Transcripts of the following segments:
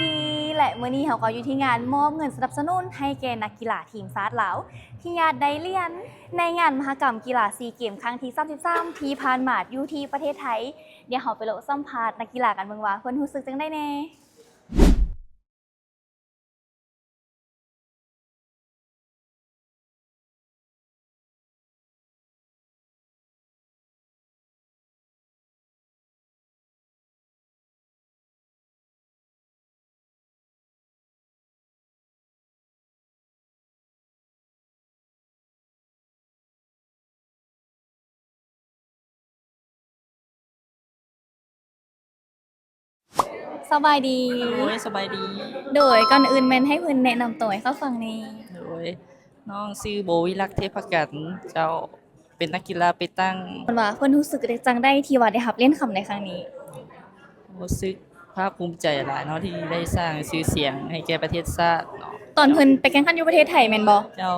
ดีและมื้อนี้เราก็อยู่ที่งานมอบเงินสนับสนุนให้แก่นักกีฬาทีมชาติลาวที่ญาติได้เลียนในงานมหกรรมกีฬาซีเกมครั้งที่33ที่ผ่านมาอยู่ที่ประเทศไทยเดี๋ยวเราไปเลาะสัมภาษณ์นักกีฬากันเบิ่งว่าเพิ่นรู้สึกจังได๋แน่สบายดีโอ้ยสบายดี โดยก่อนอื่นแม่นให้เพิ่นแนะนำตัวให้เขาฟังแหน่โดยน้องชื่อโบวิลักษ์เทพกันเจ้าเป็นนักกีฬาไปตั้งเพิ่นว่าเพิ่นรู้สึกได้จังได๋ที่ว่าได้รับเหรียญคำในครั้งนี้รู้สึกภาคภูมิใจหลายเนาะที่ได้สร้างชื่อเสียงให้แก่ประเทศชาติเนาะตอนเพิ่นไปแข่งขันอยู่ประเทศไทยแม่นบ่เจ้า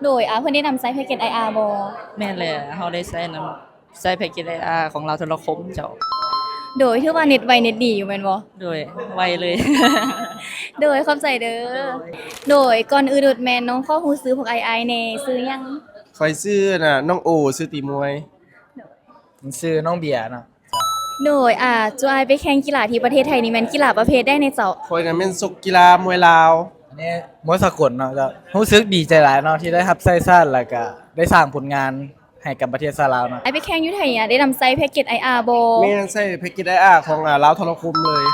โดยเพิ่นได้นำใช้แพ็กเกจ IR บ่แม่นแหละเฮาได้ใช้แพ็กเกจ IR ของเราวโทรคมเจ้าโดยถือว่าเน็ตไวเน็ตดีอยู่แม่นบ่ โดยไวเลย โดยเข้าใจเด้อ โดยก่อนอื่นโดดแม่นน้องขอฮู้ซื้อพวกไอแหน่ซื้อหยังข้อยชื่อน่ะน้องโอชื่อตีมวยผมชื่อน้องเบียร์เนาะโดยจูอายไปแข่งกีฬาที่ประเทศไทยนี่แม่นกีฬาประเภทใดในเจ้าข้อยน่ะแม่นกีฬามวยลาว อันนี้มวยสากลเนาะก็รู้สึกดีใจหลายเนาะที่ได้รับใช้ชาติแล้วก็ได้สร้างผลงานให้กับประเทศลาวเนาะไอไปแข่งอยู่ไทยอ่ะได้นำไซส์แพ็กเกจ IR บ่แม่นใช้แพ็กเกจ IR ของลาวโทรคมเลย